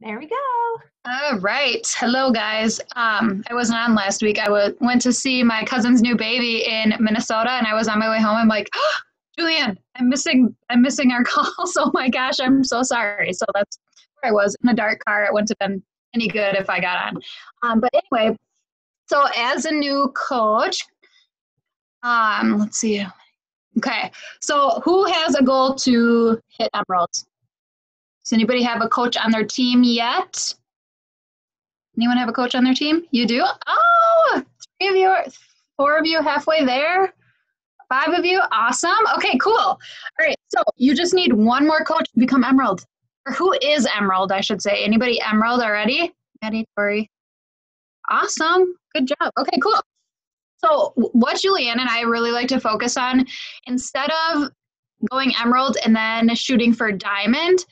There we go. All right. Hello, guys. I wasn't on last week. Went to see my cousin's new baby in Minnesota, and I was on my way home. I'm like, oh, Julianne, I'm missing our calls. Oh my gosh, I'm so sorry. So that's where I was in a dark car. It wouldn't have been any good if I got on. But anyway, so as a new coach, let's see. Okay, so who has a goal to hit emeralds? Does anybody have a coach on their team yet? Anyone have a coach on their team? You do? Oh, three of you, four of you halfway there. Five of you? Awesome. Okay, cool. All right, so you just need one more coach to become Emerald. Or who is Emerald, I should say. Anybody Emerald already? Maddie, Tori. Awesome. Good job. Okay, cool. So what Julianne and I really like to focus on, instead of going Emerald and then shooting for Diamond,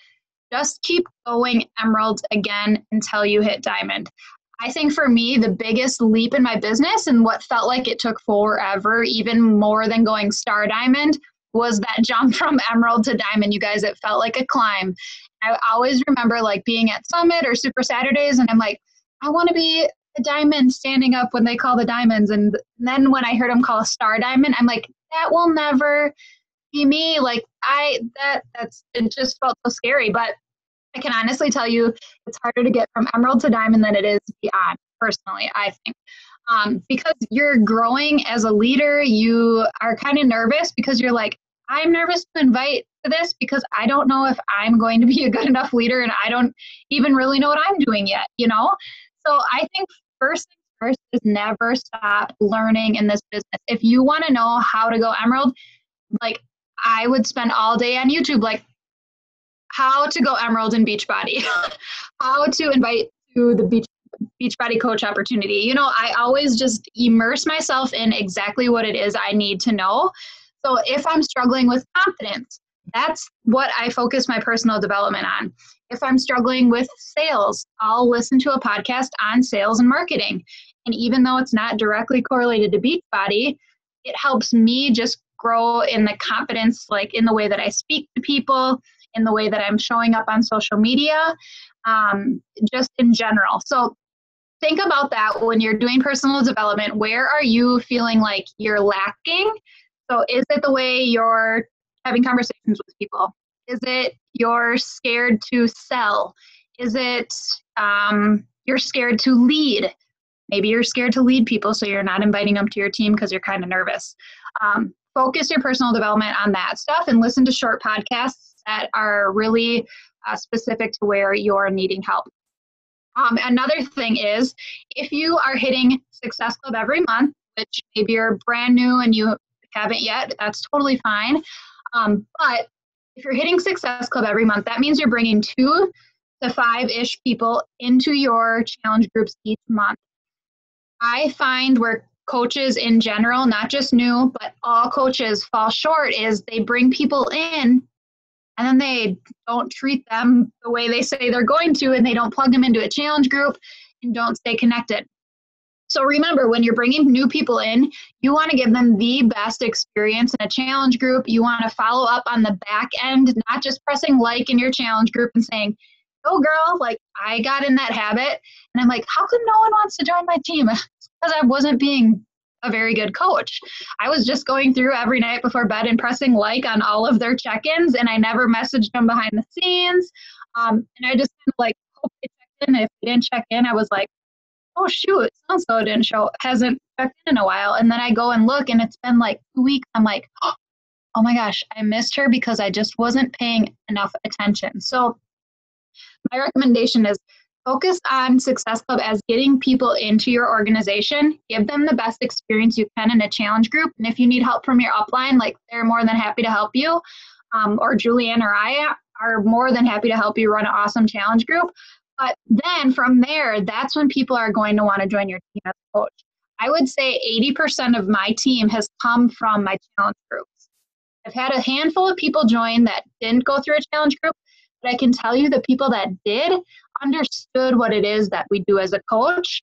just keep going Emerald again until you hit Diamond. I think for me, the biggest leap in my business and what felt like it took forever, even more than going Star Diamond, was that jump from Emerald to Diamond. You guys, it felt like a climb. I always remember like being at Summit or Super Saturdays, and I'm like, I want to be a diamond standing up when they call the diamonds. And then when I heard them call a Star Diamond, I'm like, that will never be me. Like it just felt so scary. But I can honestly tell you it's harder to get from Emerald to Diamond than it is beyond, personally, I think. Because you're growing as a leader, you are kind of nervous because you're like, I'm nervous to invite to this because I don't know if I'm going to be a good enough leader and I don't even really know what I'm doing yet, you know? So I think first things first is never stop learning in this business. If you want to know how to go Emerald, like I would spend all day on YouTube, like how to go Emerald in Beachbody, how to invite to the Beachbody coach opportunity. You know, I always just immerse myself in exactly what it is I need to know. So if I'm struggling with confidence, that's what I focus my personal development on. If I'm struggling with sales, I'll listen to a podcast on sales and marketing. And even though it's not directly correlated to Beachbody, it helps me just grow in the confidence, like in the way that I speak to people, in the way that I'm showing up on social media, just in general. So think about that when you're doing personal development. Where are you feeling like you're lacking? So is it the way you're having conversations with people? Is it you're scared to sell? Is it you're scared to lead? Maybe you're scared to lead people, so you're not inviting them to your team because you're kind of nervous. Focus your personal development on that stuff and listen to short podcasts that are really specific to where you're needing help. Another thing is, if you are hitting Success Club every month, which maybe you're brand new and you haven't yet, that's totally fine. But if you're hitting Success Club every month, that means you're bringing 2 to 5-ish people into your challenge groups each month. I find where coaches in general, not just new, but all coaches fall short is they bring people in and then they don't treat them the way they say they're going to, and they don't plug them into a challenge group and don't stay connected. So remember, when you're bringing new people in, you want to give them the best experience in a challenge group. You want to follow up on the back end, not just pressing like in your challenge group and saying, oh girl, like I got in that habit. And I'm like, how come no one wants to join my team? Because I wasn't being a very good coach. I was just going through every night before bed and pressing like on all of their check-ins, and I never messaged them behind the scenes. And I just kind of like hope they checked in. And if they didn't check in, I was like, oh shoot, so-and-so hasn't checked in a while. And then I go and look and it's been like 2 weeks. I'm like, oh my gosh, I missed her because I just wasn't paying enough attention. So my recommendation is focus on Success Club as getting people into your organization. Give them the best experience you can in a challenge group. And if you need help from your upline, like they're more than happy to help you. Or Julianne or I are more than happy to help you run an awesome challenge group. But then from there, that's when people are going to want to join your team as a coach. I would say 80% of my team has come from my challenge groups. I've had a handful of people join that didn't go through a challenge group, but I can tell you the people that did understood what it is that we do as a coach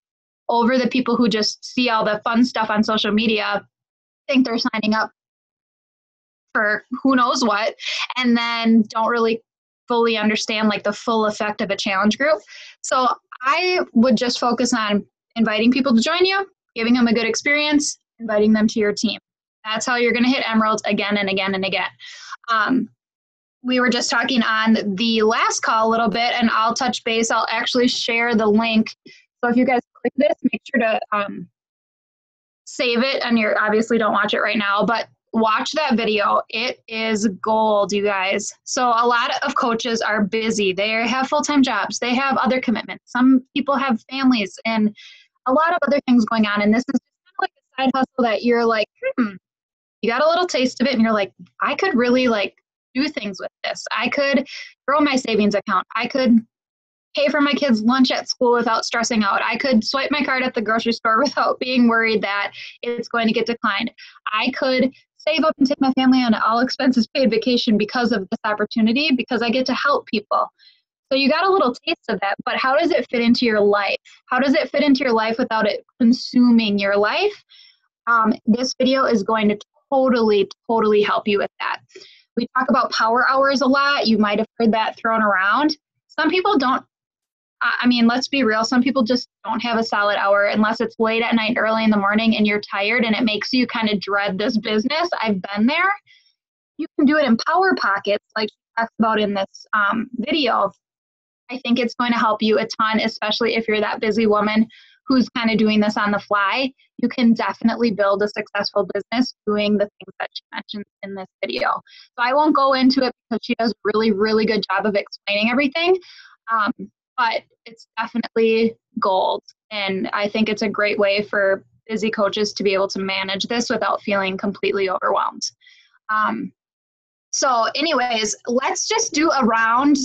over the people who just see all the fun stuff on social media, think they're signing up for who knows what, and then don't really fully understand like the full effect of a challenge group. So I would just focus on inviting people to join you, giving them a good experience, inviting them to your team. That's how you're going to hit emerald again and again and again. We were just talking on the last call a little bit, and I'll touch base. I'll actually share the link. So if you guys click this, make sure to save it, and you obviously don't watch it right now, but watch that video. It is gold, you guys. So a lot of coaches are busy. They have full-time jobs. They have other commitments. Some people have families and a lot of other things going on. And this is just kind of like a side hustle that you're like, you got a little taste of it and you're like, I could really like do things with this. I could grow my savings account. I could pay for my kids' lunch at school without stressing out. I could swipe my card at the grocery store without being worried that it's going to get declined. I could save up and take my family on an all expenses paid vacation because of this opportunity, because I get to help people. So you got a little taste of that, but how does it fit into your life? How does it fit into your life without it consuming your life? This video is going to totally help you with that. We talk about power hours a lot. You might have heard that thrown around. Some people don't. I mean, let's be real. Some people just don't have a solid hour unless it's late at night, early in the morning, and you're tired and it makes you kind of dread this business. I've been there. You can do it in power pockets like she talks about in this video. I think it's going to help you a ton, especially if you're that busy woman who's kind of doing this on the fly. You can definitely build a successful business doing the things that she mentions in this video. So I won't go into it because she does a really good job of explaining everything. But it's definitely gold. And I think it's a great way for busy coaches to be able to manage this without feeling completely overwhelmed. So anyways, let's just do a round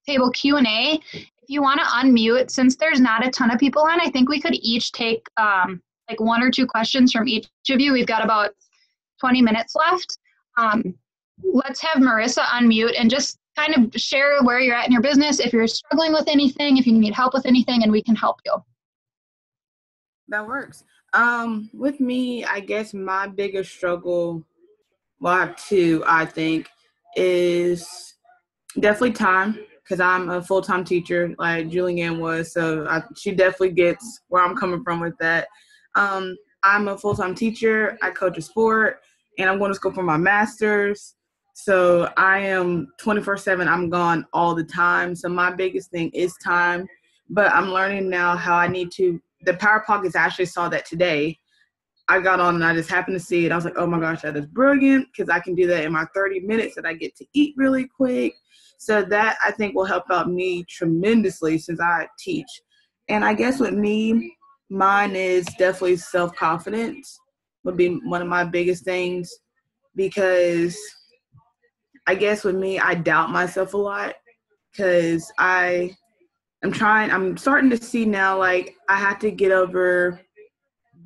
table Q&A. If you want to unmute, since there's not a ton of people on, I think we could each take like 1 or 2 questions from each of you. We've got about 20 minutes left. Let's have Marissa unmute and just kind of share where you're at in your business, if you're struggling with anything, if you need help with anything, and we can help you. That works. With me, I guess my biggest struggle, well, I have 2, I think, is definitely time, because I'm a full-time teacher like Julianne was, so she definitely gets where I'm coming from with that. I'm a full-time teacher. I coach a sport, and I'm going to school for my master's. So I am 24/7. I'm gone all the time. So my biggest thing is time. But I'm learning now how I need to. The Power Pockets, I actually saw that today. I got on and I just happened to see it. I was like, oh my gosh, that is brilliant, because I can do that in my 30 minutes that I get to eat really quick. So that I think will help out me tremendously since I teach. And I guess with me, mine is definitely self-confidence would be one of my biggest things, because I guess with me, I doubt myself a lot, because I'm starting to see now, like, I have to get over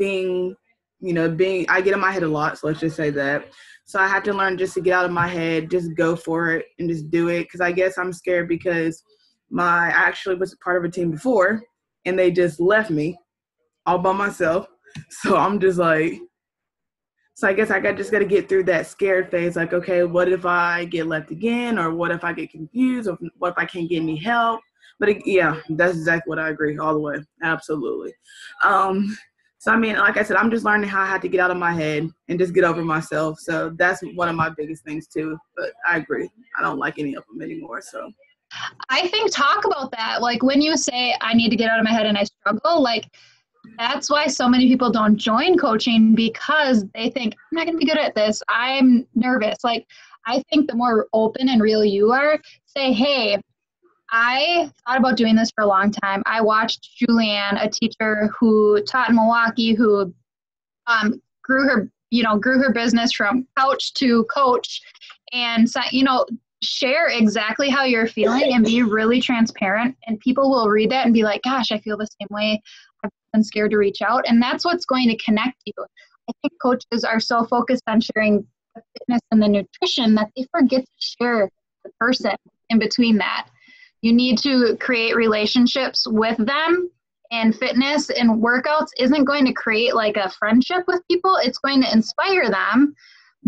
I get in my head a lot, so let's just say that. So I have to learn just to get out of my head, just go for it and just do it, because I guess I'm scared because I actually was part of a team before, and they just left me all by myself. So I'm just like, so I guess I just got to get through that scared phase. Like, okay, what if I get left again? Or what if I get confused? Or what if I can't get any help? But yeah, that's exactly what I agree all the way. Absolutely. So, I mean, like I said, I'm just learning how I have to get out of my head and just get over myself. So that's one of my biggest things too. But I agree. I don't like any of them anymore. So I think talk about that. Like when you say I need to get out of my head and I struggle, like that's why so many people don't join coaching, because they think I'm not going to be good at this. I'm nervous. Like I think the more open and real you are, say, hey, I thought about doing this for a long time. I watched Julianne, a teacher who taught in Milwaukee, who grew her business from couch to coach, and share exactly how you're feeling and be really transparent. And people will read that and be like, "Gosh, I feel the same way. I've been scared to reach out," and that's what's going to connect you. I think coaches are so focused on sharing the fitness and the nutrition that they forget to share the person in between that. You need to create relationships with them, and fitness and workouts isn't going to create like a friendship with people. It's going to inspire them,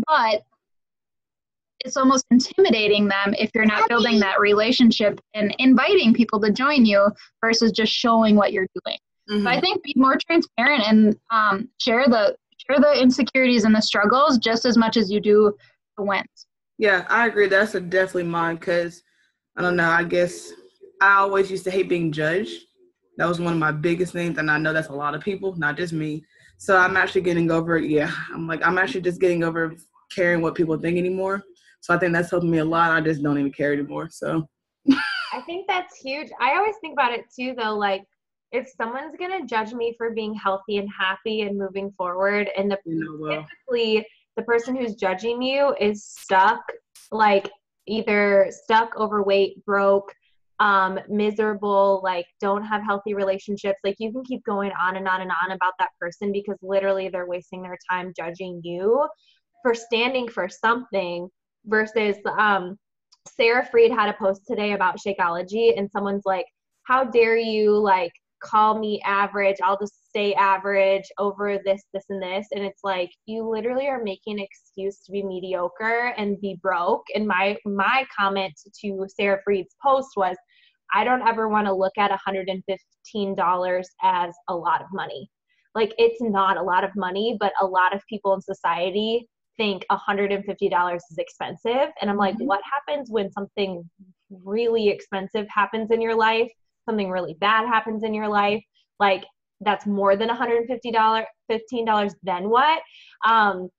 but it's almost intimidating them if you're not building that relationship and inviting people to join you versus just showing what you're doing. Mm-hmm. So I think be more transparent and share the insecurities and the struggles just as much as you do the wins. Yeah, I agree. That's definitely mine because I don't know. I guess I always used to hate being judged. That was one of my biggest things, and I know that's a lot of people, not just me. So I'm actually getting over it. Yeah, I'm actually just getting over caring what people think anymore. So I think that's helping me a lot. I just don't even care anymore. So I think that's huge. I always think about it too, though. Like, if someone's gonna judge me for being healthy and happy and moving forward, and typically the person who's judging you is stuck, like either stuck, overweight, broke, miserable, like don't have healthy relationships. Like you can keep going on and on and on about that person because literally they're wasting their time judging you for standing for something versus Sarah Fried had a post today about Shakeology, and someone's like, how dare you like call me average? I'll just stay average over this, this, and this. And it's like, you literally are making an excuse to be mediocre and be broke. And my comment to Sarah Fried's post was, I don't ever want to look at $115 as a lot of money. Like, it's not a lot of money, but a lot of people in society think $150 is expensive. And I'm like, what happens when something really expensive happens in your life? Something really bad happens in your life, like that's more than $150, $15, then what? And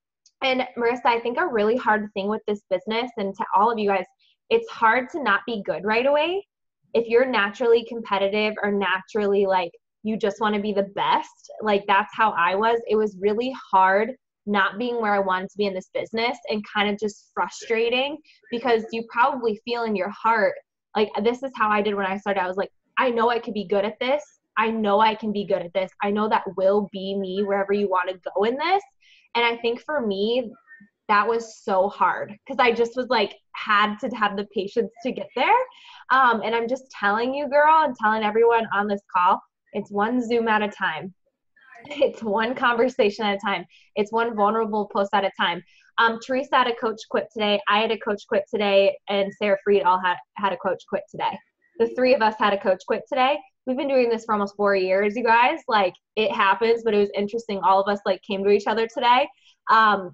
Marissa, I think a really hard thing with this business, and to all of you guys, it's hard to not be good right away. If you're naturally competitive or naturally like you just want to be the best, like that's how I was. It was really hard not being where I wanted to be in this business and kind of just frustrating because you probably feel in your heart, like this is how I did when I started. I was like, I know I could be good at this. I know I can be good at this. I know that will be me wherever you want to go in this. And I think for me, that was so hard because I just was like, had to have the patience to get there. And I'm just telling you, girl, and telling everyone on this call, it's one Zoom at a time. It's one conversation at a time. It's one vulnerable post at a time. Teresa had a coach quit today. I had a coach quit today. And Sarah Fried all had a coach quit today. The three of us had a coach quit today. We've been doing this for almost 4 years, you guys. Like, it happens, but it was interesting. All of us like came to each other today.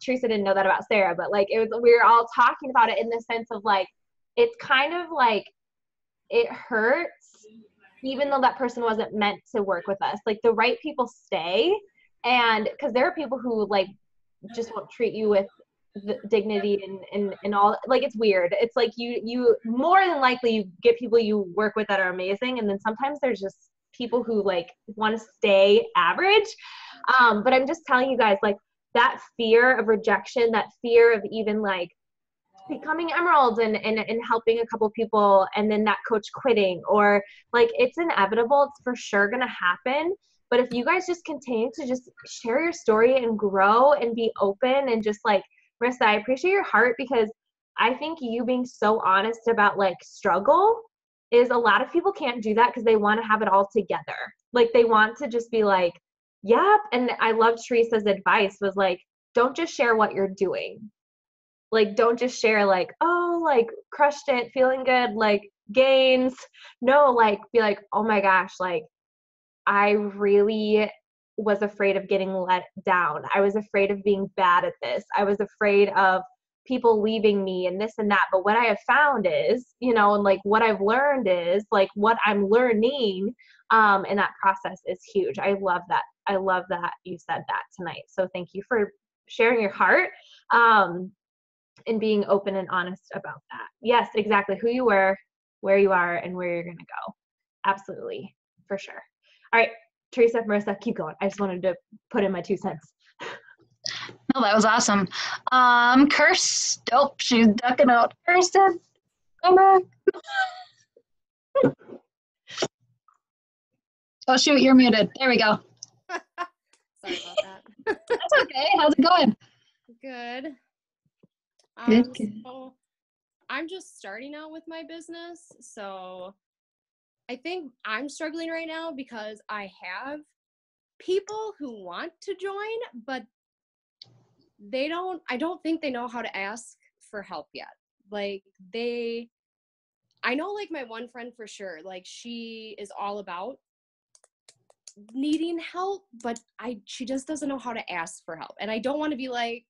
Teresa didn't know that about Sarah, but like we were all talking about it in the sense of like, it's kind of like it hurts, even though that person wasn't meant to work with us. Like the right people stay, and because there are people who like just won't treat you with the dignity and all, like it's weird. It's like you more than likely you get people you work with that are amazing, and then sometimes there's just people who like want to stay average. But I'm just telling you guys, like that fear of rejection, that fear of even like becoming emeralds and helping a couple people, and then that coach quitting, or like it's inevitable, it's for sure gonna happen. But if you guys just continue to just share your story and grow and be open and just like, Marissa, I appreciate your heart because I think you being so honest about like struggle is, a lot of people can't do that because they want to have it all together. Like they want to just be like, yep. And I love Teresa's advice was like, don't just share what you're doing. Like, don't just share like, oh, like crushed it, feeling good, like gains. No, like be like, oh my gosh, like I really was afraid of getting let down. I was afraid of being bad at this. I was afraid of people leaving me and this and that. But what I have found is, you know, and like what I've learned is like what I'm learning in that process is huge. I love that. I love that you said that tonight. So thank you for sharing your heart and being open and honest about that. Yes, exactly. Who you were, where you are, and where you're going to go. Absolutely. For sure. All right, Teresa, Marissa, keep going. I just wanted to put in my 2 cents. No, that was awesome. Kirsten, oh, she's ducking out. Kirsten, come back. Oh, shoot, you're muted. There we go. Sorry about that. That's okay. How's it going? Good. Good. So I'm just starting out with my business, so I think I'm struggling right now because I have people who want to join, but I don't think they know how to ask for help yet. Like I know like my one friend for sure, like she is all about needing help, but she just doesn't know how to ask for help. And I don't want to be like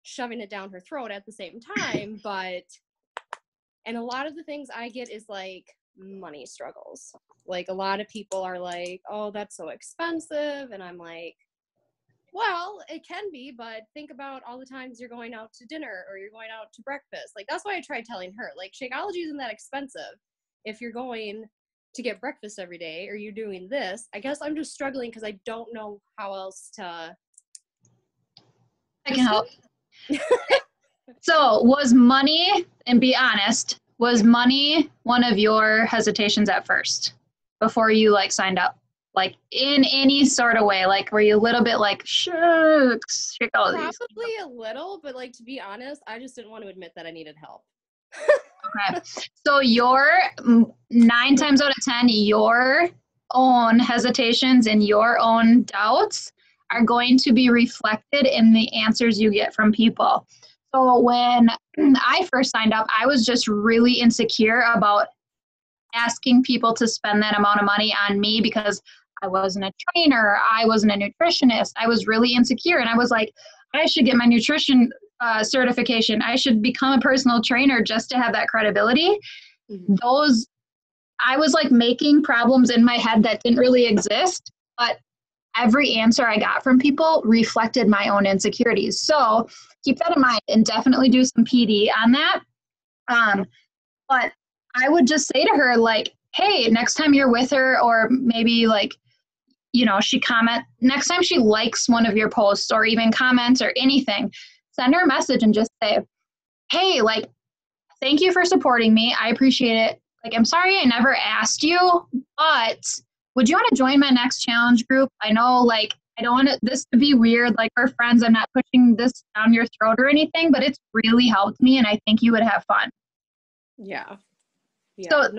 shoving it down her throat at the same time, and a lot of the things I get is like money struggles. Like a lot of people are like, oh, that's so expensive. And I'm like, well, it can be, but think about all the times you're going out to dinner or you're going out to breakfast. Like, that's why I tried telling her, like, Shakeology isn't that expensive if you're going to get breakfast every day or you're doing this. I guess I'm just struggling because I don't know how else to. I can help. So was money, and be honest, was money one of your hesitations at first before you like signed up? Like in any sort of way, like were you a little bit like, shucks, Probably a little, but like to be honest, I just didn't want to admit that I needed help. Okay. So your 9 times out of 10, your own hesitations and your own doubts are going to be reflected in the answers you get from people. So when I first signed up, I was just really insecure about asking people to spend that amount of money on me because I wasn't a trainer, I wasn't a nutritionist. I was really insecure, and I was like, I should get my nutrition certification. I should become a personal trainer just to have that credibility. Mm-hmm. I was like making problems in my head that didn't really exist, but every answer I got from people reflected my own insecurities. So keep that in mind and definitely do some PD on that. But I would just say to her, like, hey, next time you're with her, or maybe like, you know, next time she likes one of your posts or even comments or anything, send her a message and just say, hey, like, thank you for supporting me. I appreciate it. Like, I'm sorry I never asked you, but would you want to join my next challenge group? I know, like, I don't want this to be weird. Like, we're friends. I'm not pushing this down your throat or anything, but it's really helped me, and I think you would have fun. Yeah. So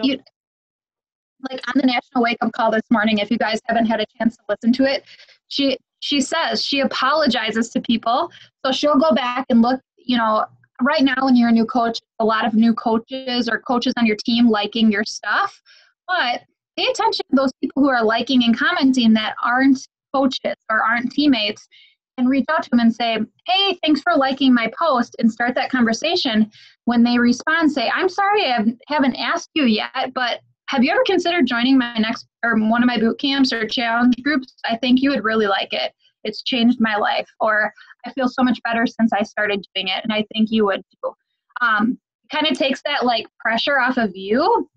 like on the National Wake Up Call this morning, if you guys haven't had a chance to listen to it, she says she apologizes to people. So she'll go back and look, you know, right now when you're a new coach, a lot of new coaches or coaches on your team liking your stuff, but pay attention to those people who are liking and commenting that aren't coaches or aren't teammates, and reach out to them and say, hey, thanks for liking my post, and start that conversation. When they respond, say, I'm sorry I haven't asked you yet, but have you ever considered joining my next or one of my boot camps or challenge groups? I think you would really like it. It's changed my life. Or I feel so much better since I started doing it, and I think you would too. It kind of takes that like pressure off of you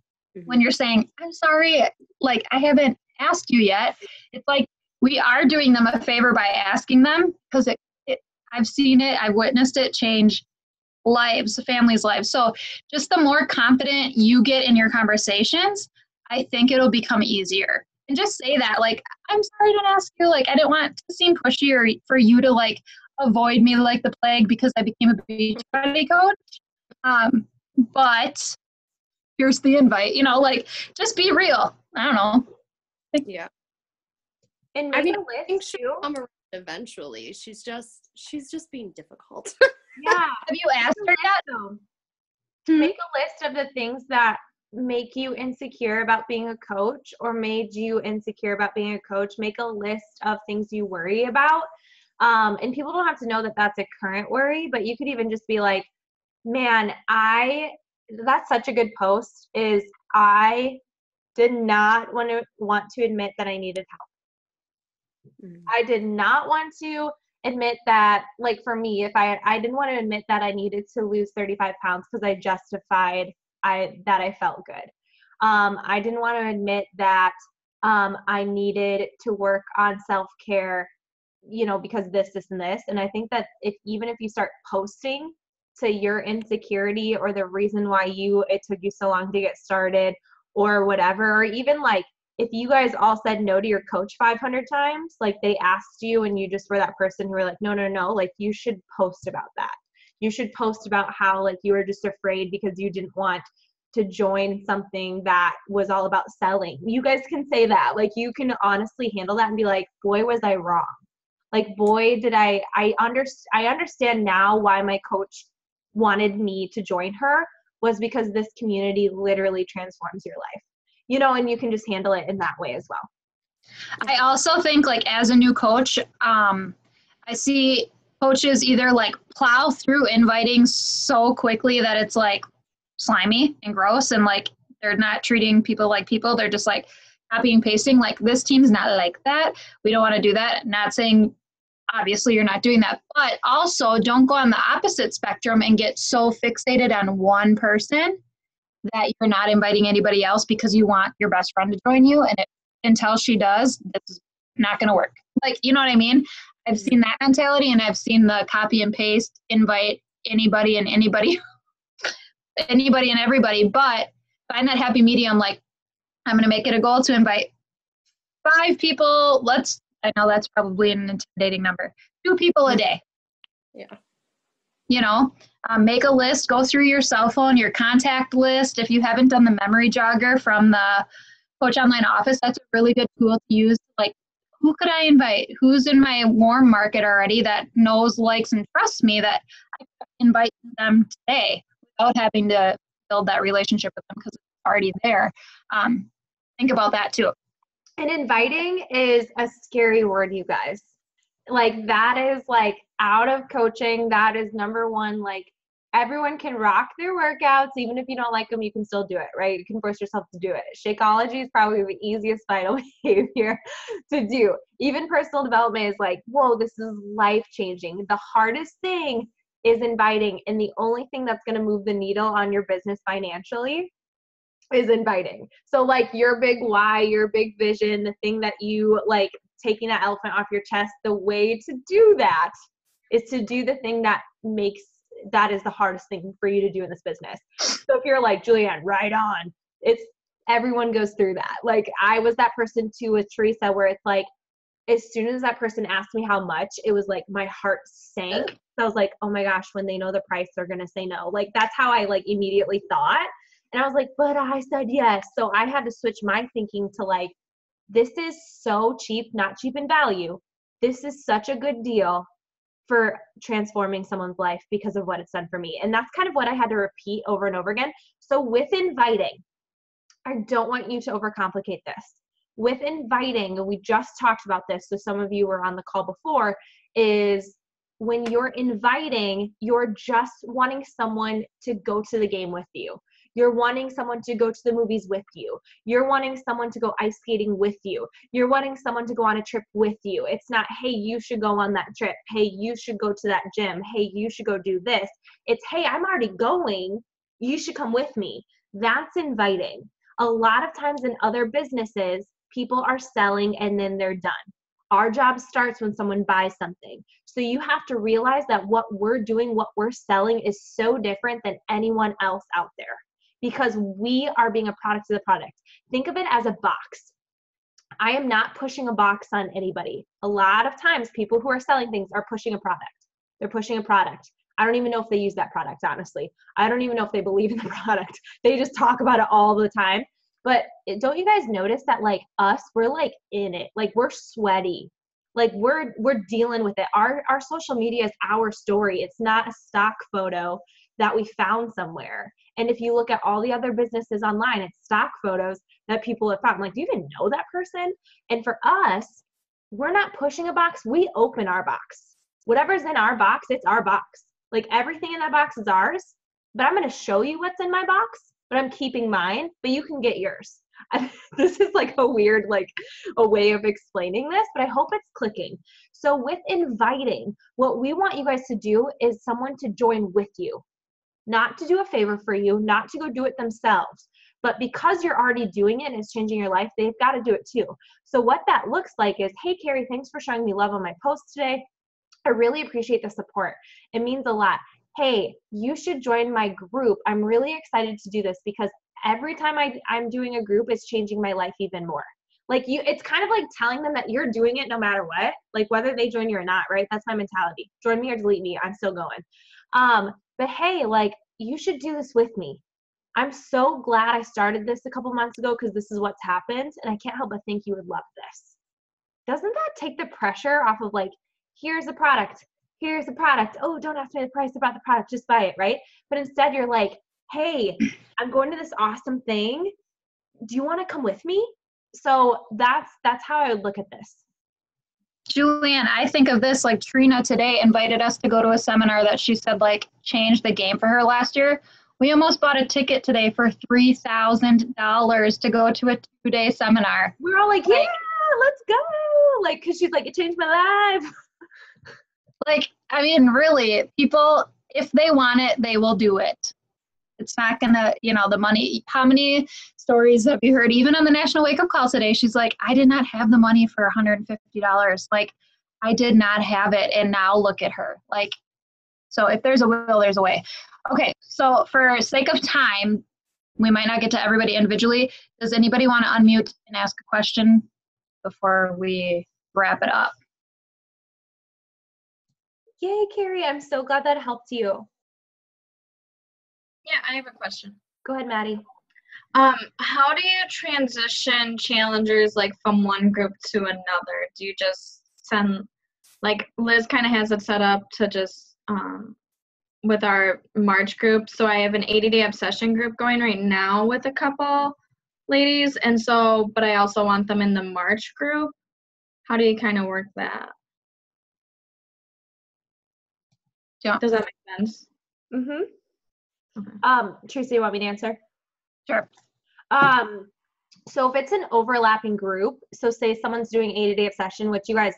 when you're saying, I'm sorry, like I haven't asked you yet. It's like we are doing them a favor by asking them, because I've seen it, I've witnessed it change lives, families' lives. So just the more confident you get in your conversations, I think it'll become easier. And just say that, like, I'm sorry I didn't ask you. Like, I didn't want to seem pushy or for you to like avoid me like the plague because I became a Beachbody coach. But here's the invite, you know, like just be real. I don't know. Yeah. And make a list she'll come around eventually. She's just being difficult. Yeah. Have you asked her yet? Make a list of the things that make you insecure about being a coach or made you insecure about being a coach. Make a list of things you worry about. And people don't have to know that that's a current worry, but you could even just be like, man, that's such a good post, is I did not want to admit that I needed help. I did not want to admit that, like for me, if I didn't want to admit that I needed to lose 35 pounds because I justified that I felt good. I didn't want to admit that I needed to work on self-care, you know, because this, and this. And I think that even if you start posting to your insecurity or the reason why it took you so long to get started or whatever, or even like, if you guys all said no to your coach 500 times, like they asked you and you just were that person who were like, no, like you should post about that. You should post about how like you were just afraid because you didn't want to join something that was all about selling. You guys can say that. Like you can honestly handle that and be like, boy, was I wrong. Like, boy, did I understand now why my coach wanted me to join her. was because this community literally transforms your life, you know, and you can just handle it in that way as well. I also think, like, as a new coach, I see coaches either like plow through inviting so quickly that it's like slimy and gross, and like they're not treating people like people. They're just like copying and pasting. Like, this team's not like that. We don't want to do that. Not saying obviously you're not doing that, but also don't go on the opposite spectrum and get so fixated on one person that you're not inviting anybody else because you want your best friend to join you. And until she does, this is not going to work. Like, you know what I mean? I've seen that mentality, and I've seen the copy and paste, invite anybody and anybody, anybody and everybody, but find that happy medium. Like, I'm going to make it a goal to invite 5 people. I know that's probably an intimidating number. 2 people a day. Yeah. You know, make a list, go through your cell phone, your contact list. If you haven't done the memory jogger from the Coach Online Office, that's a really good tool to use. Like, who could I invite? Who's in my warm market already that knows, likes, and trusts me that I can invite them today without having to build that relationship with them because it's already there. Think about that too. And inviting is a scary word, you guys. Like, that is like out of coaching. That is number one. Like, everyone can rock their workouts. Even if you don't like them, you can still do it, right? You can force yourself to do it. Shakeology is probably the easiest vital behavior to do. Even personal development is like, whoa, this is life-changing. The hardest thing is inviting. And the only thing that's going to move the needle on your business financially is inviting. So like, your big why, your big vision, the thing that you like, taking that elephant off your chest, the way to do that is to do the thing that is the hardest thing for you to do in this business. So if you're like, Julianne, right on, everyone goes through that. Like, I was that person too with Teresa, where it's like, as soon as that person asked me how much, it was like my heart sank. So I was like, oh my gosh, when they know the price, they're going to say no. Like, that's how I like immediately thought. And I was like, but I said yes. So I had to switch my thinking to like, this is so cheap, not cheap in value. This is such a good deal for transforming someone's life because of what it's done for me. And that's kind of what I had to repeat over and over again. So with inviting, I don't want you to overcomplicate this. With inviting, we just talked about this, so some of you were on the call before, is when you're inviting, you're just wanting someone to go to the game with you. You're wanting someone to go to the movies with you. You're wanting someone to go ice skating with you. You're wanting someone to go on a trip with you. It's not, hey, you should go on that trip. Hey, you should go to that gym. Hey, you should go do this. It's, hey, I'm already going. You should come with me. That's inviting. A lot of times in other businesses, people are selling and then they're done. Our job starts when someone buys something. So you have to realize that what we're doing, what we're selling is so different than anyone else out there, because we are being a product of the product. Think of it as a box. I am not pushing a box on anybody. A lot of times people who are selling things are pushing a product. They're pushing a product. I don't even know if they use that product, honestly. I don't even know if they believe in the product. They just talk about it all the time. But don't you guys notice that like us, we're like in it. Like we're sweaty. Like we're dealing with it. Our social media is our story. It's not a stock photo that we found somewhere. And if you look at all the other businesses online, it's stock photos that people have found. Like, do you even know that person? And for us, we're not pushing a box. We open our box. Whatever's in our box, it's our box. Like everything in that box is ours, but I'm going to show you what's in my box, but I'm keeping mine, but you can get yours. This is like a weird, like a way of explaining this, but I hope it's clicking. So with inviting, what we want you guys to do is someone to join with you. Not to do a favor for you, not to go do it themselves, but because you're already doing it and it's changing your life, they've got to do it too. So what that looks like is, hey, Carrie, thanks for showing me love on my post today. I really appreciate the support. It means a lot. Hey, you should join my group. I'm really excited to do this because every time I'm doing a group, it's changing my life even more. Like it's kind of like telling them that you're doing it no matter what, like whether they join you or not, right? That's my mentality. Join me or delete me. I'm still going. But hey, like you should do this with me. I'm so glad I started this a couple months ago because this is what's happened. And I can't help but think you would love this. Doesn't that take the pressure off of like, here's the product. Here's the product. Oh, don't ask me the price about the product. Just buy it, right? But instead you're like, hey, I'm going to this awesome thing. Do you want to come with me? So that's how I would look at this. Julianne, I think of this like Trina today invited us to go to a seminar that she said like changed the game for her last year. We almost bought a ticket today for $3,000 to go to a 2-day seminar. We're all like, yeah, let's go. Like, cause she's like, it changed my life. Like, I mean, really, people, if they want it, they will do it. It's not gonna, the money. How many stories have you heard? Even on the National Wake Up Call today, she's like, I did not have the money for $150. Like, I did not have it. And now look at her. Like, so if there's a will, there's a way. Okay. So for sake of time, we might not get to everybody individually. Does anybody want to unmute and ask a question before we wrap it up? Yay, Carrie. I'm so glad that helped you. Yeah, I have a question. Go ahead, Maddie. How do you transition challengers like from one group to another? Do you just send, like Liz kind of has it set up to just with our March group. So I have an 80-day obsession group going right now with a couple ladies, and so but I also want them in the March group. How do you kind of work that? Yeah. Does that make sense? Mm-hmm. Okay. Teresa, you want me to answer? Sure. So if it's an overlapping group, so say someone's doing 80-day obsession, which you guys,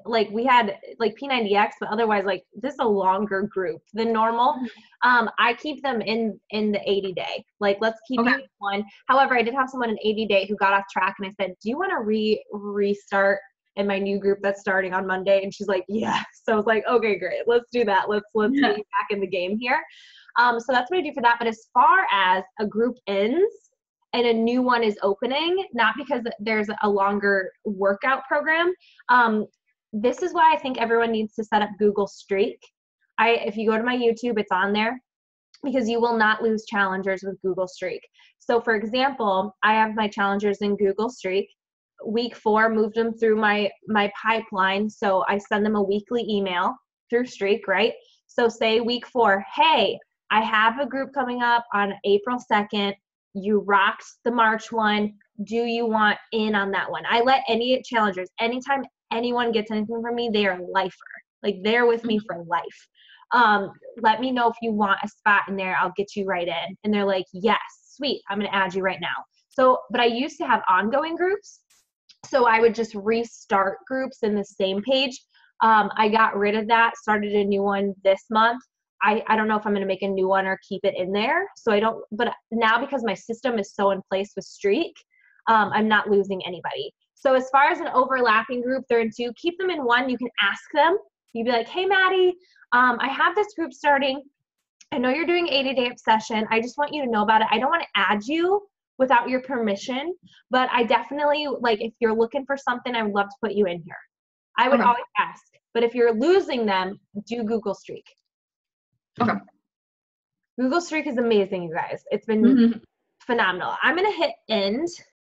like we had like P90X, but otherwise like this is a longer group than normal. I keep them in the 80-day. Like let's keep you in one. However, I did have someone in 80-day who got off track, and I said, do you want to restart in my new group that's starting on Monday? And she's like, yeah. So I was like, okay, great. Let's do that. Let's get you back in the game here. So that's what I do for that. But as far as a group ends and a new one is opening, not because there's a longer workout program, this is why I think everyone needs to set up Google Streak. If you go to my YouTube, it's on there, because you will not lose challengers with Google Streak. So for example, I have my challengers in Google Streak. Week 4, moved them through my pipeline. So I send them a weekly email through Streak, right? So say week 4, hey, I have a group coming up on April 2nd. You rocked the March one. Do you want in on that one? I let any challengers, anytime anyone gets anything from me, they are a lifer. Like they're with me for life. Let me know if you want a spot in there. I'll get you right in. And they're like, yes, sweet. I'm going to add you right now. So, but I used to have ongoing groups. So I would just restart groups in the same page. I got rid of that, started a new one this month. I don't know if I'm going to make a new one or keep it in there. So I don't, but now because my system is so in place with Streak, I'm not losing anybody. So as far as an overlapping group, they're in 2, keep them in 1. You can ask them. You'd be like, hey, Maddie, I have this group starting. I know you're doing 80-day obsession. I just want you to know about it. I don't want to add you without your permission, but I definitely, like, if you're looking for something, I would love to put you in here. I would always ask. But if you're losing them, do Google Streak. Okay. Google Streak is amazing, you guys. It's been phenomenal. I'm going to hit end.